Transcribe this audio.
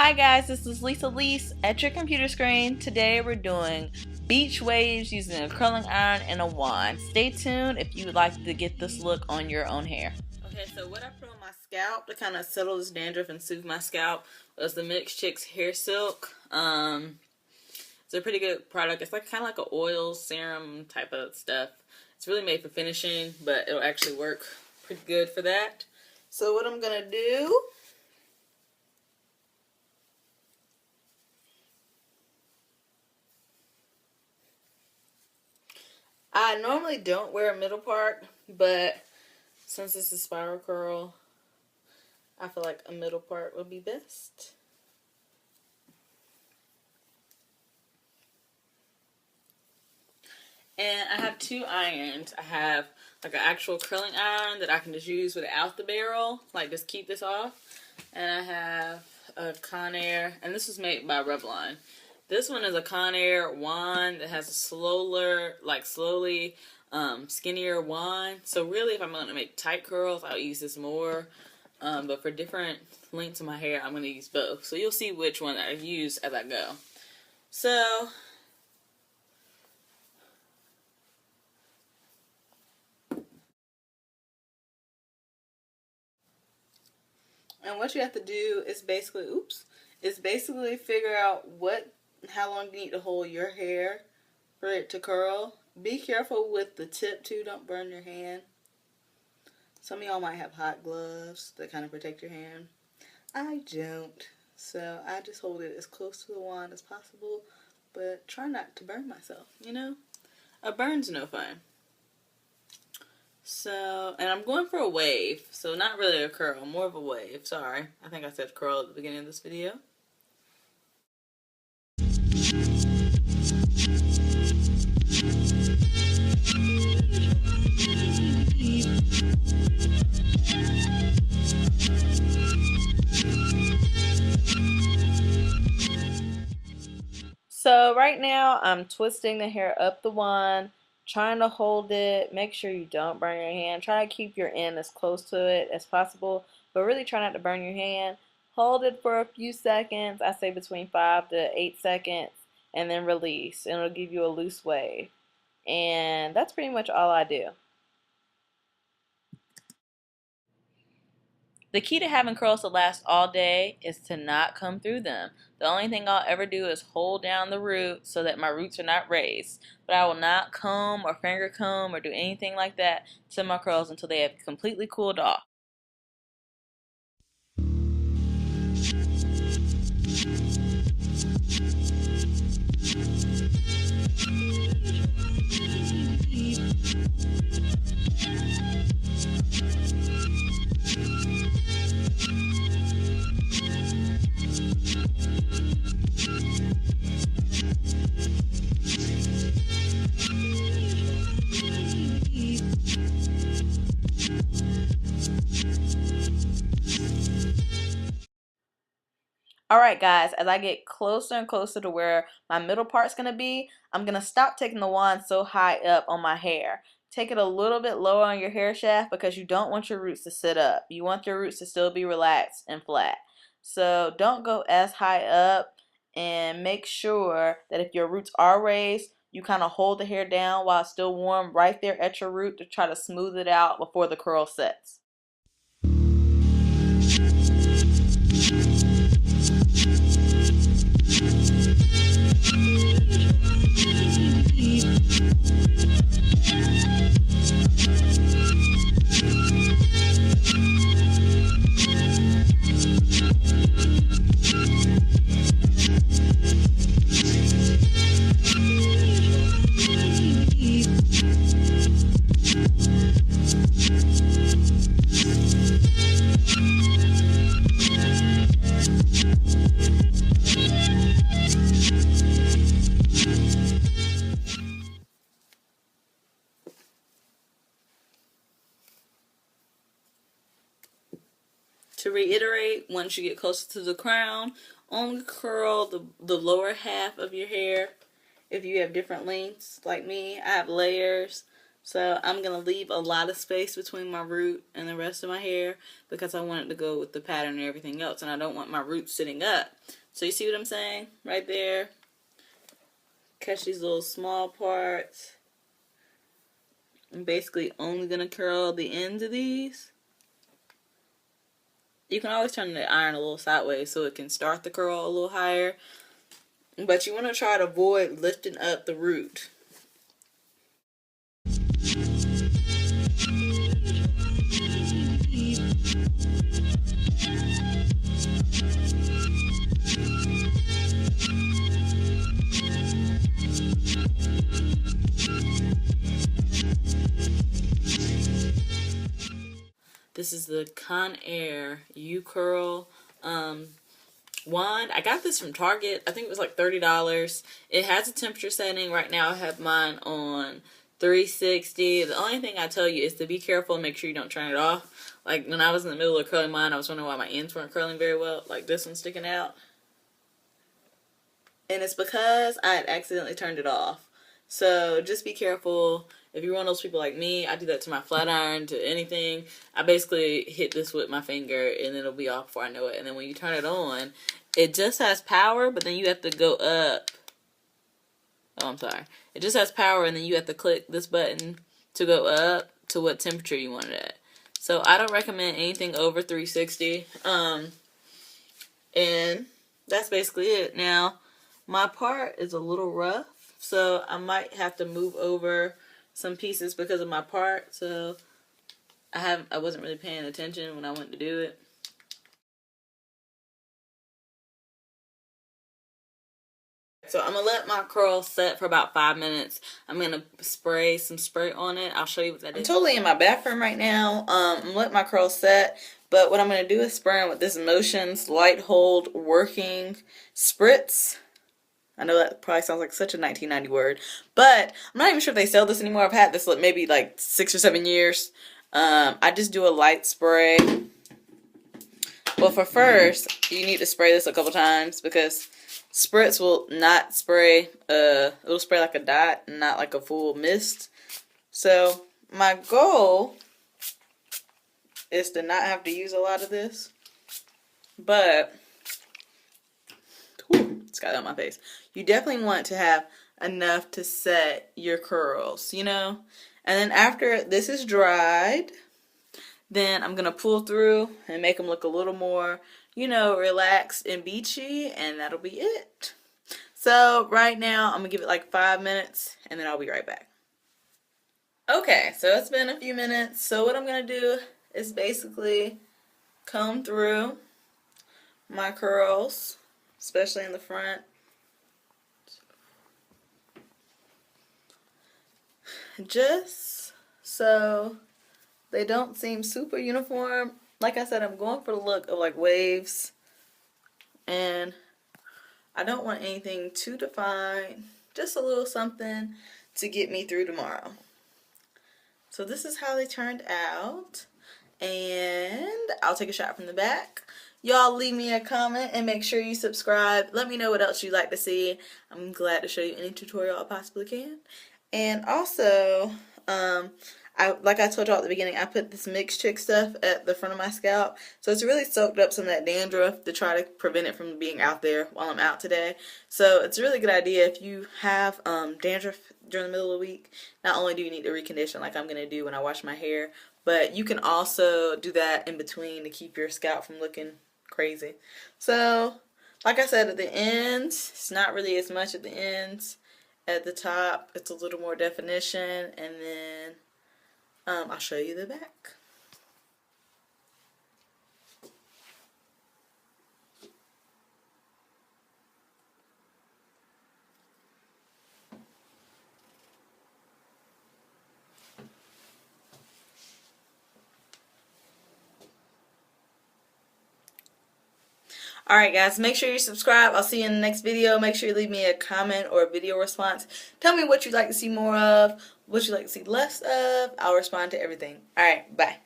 Hi guys, this is Lisa Lease at your computer screen. Today we're doing beach waves using a curling iron and a wand. Stay tuned if you would like to get this look on your own hair. Okay, so what I put on my scalp to kind of settle this dandruff and soothe my scalp was the Mix Chicks Hair Silk. It's a pretty good product. It's like kind of like an oil serum type of stuff. It's really made for finishing, but it'll actually work pretty good for that. So what I'm gonna do, I normally don't wear a middle part, but since this is spiral curl, I feel like a middle part would be best. And I have two irons. I have like an actual curling iron that I can just use without the barrel, like just keep this off. And I have a Conair, and this was made by Revlon. This one is a Conair wand that has a slowly skinnier wand. So really, if I'm going to make tight curls, I'll use this more. But for different lengths of my hair, I'm going to use both. So you'll see which one I use as I go. So and what you have to do is basically figure out how long you need to hold your hair for it to curl. Be careful with the tip too, don't burn your hand. Some of y'all might have hot gloves that kind of protect your hand. I don't, so I just hold it as close to the wand as possible, but try not to burn myself, you know? A burn's no fun. So, and I'm going for a wave, so not really a curl, more of a wave. Sorry, I think I said curl at the beginning of this video. So right now I'm twisting the hair up the wand, trying to hold it. Make sure you don't burn your hand. Try to keep your end as close to it as possible, but really try not to burn your hand. Hold it for a few seconds, I say between 5 to 8 seconds, and then release, and it'll give you a loose wave. And that's pretty much all I do. The key to having curls to last all day is to not comb through them. The only thing I'll ever do is hold down the root so that my roots are not raised. But I will not comb or finger comb or do anything like that to my curls until they have completely cooled off. Alright guys, as I get closer and closer to where my middle part's going to be, I'm going to stop taking the wand so high up on my hair. Take it a little bit lower on your hair shaft because you don't want your roots to sit up. You want your roots to still be relaxed and flat. So don't go as high up, and make sure that if your roots are raised, you kind of hold the hair down while it's still warm right there at your root to try to smooth it out before the curl sets. To reiterate, once you get closer to the crown, only curl the lower half of your hair. If you have different lengths like me, I have layers. So I'm going to leave a lot of space between my root and the rest of my hair because I want it to go with the pattern and everything else. And I don't want my roots sitting up. So you see what I'm saying? Right there. Catch these little small parts. I'm basically only going to curl the ends of these. You can always turn the iron a little sideways so it can start the curl a little higher. But you want to try to avoid lifting up the root. This is the Conair U-Curl wand. I got this from Target. I think it was like $30. It has a temperature setting. Right now I have mine on 360. The only thing I tell you is to be careful and make sure you don't turn it off. Like when I was in the middle of curling mine, I was wondering why my ends weren't curling very well. Like this one's sticking out. And it's because I had accidentally turned it off. So just be careful. If you're one of those people like me, I do that to my flat iron, to anything. I basically hit this with my finger and it'll be off before I know it. And then when you turn it on, it just has power, but then you have to go up. Oh, I'm sorry. It just has power and then you have to click this button to go up to what temperature you want it at. So I don't recommend anything over 360. And that's basically it. Now, my part is a little rough, so I might have to move over some pieces because of my part. So I wasn't really paying attention when I went to do it. So I'm going to let my curl set for about 5 minutes. I'm going to spray some spray on it. I'll show you what that is. I'm totally in my bathroom right now. I'm going to let my curl set. But what I'm going to do is spray them with this Motions Light Hold Working Spritz. I know that probably sounds like such a 1990 word. But I'm not even sure if they sell this anymore. I've had this maybe like 6 or 7 years. I just do a light spray. Well, for first, you need to spray this a couple times because Spritz will not spray, it'll spray like a dot and not like a full mist. So my goal is to not have to use a lot of this, but it's got it on my face. You definitely want to have enough to set your curls, you know? And then after this is dried, then I'm going to pull through and make them look a little more, you know, relaxed and beachy, and that'll be it. So right now, I'm going to give it like 5 minutes, and then I'll be right back. Okay, so it's been a few minutes. So what I'm going to do is basically comb through my curls, especially in the front. Just so they don't seem super uniform. Like I said, I'm going for the look of like waves, and I don't want anything too defined, just a little something to get me through tomorrow. So this is how they turned out, and I'll take a shot from the back. Y'all leave me a comment and make sure you subscribe. Let me know what else you'd like to see. I'm glad to show you any tutorial I possibly can. And also, like I told y'all at the beginning, I put this Mix Chick stuff at the front of my scalp. So it's really soaked up some of that dandruff to try to prevent it from being out there while I'm out today. So it's a really good idea if you have dandruff during the middle of the week. Not only do you need to recondition like I'm going to do when I wash my hair, but you can also do that in between to keep your scalp from looking crazy. So, like I said, at the ends, it's not really as much at the ends. At the top, it's a little more definition, and then I'll show you the back. Alright guys, make sure you subscribe. I'll see you in the next video. Make sure you leave me a comment or a video response. Tell me what you'd like to see more of, what you'd like to see less of. I'll respond to everything. Alright, bye.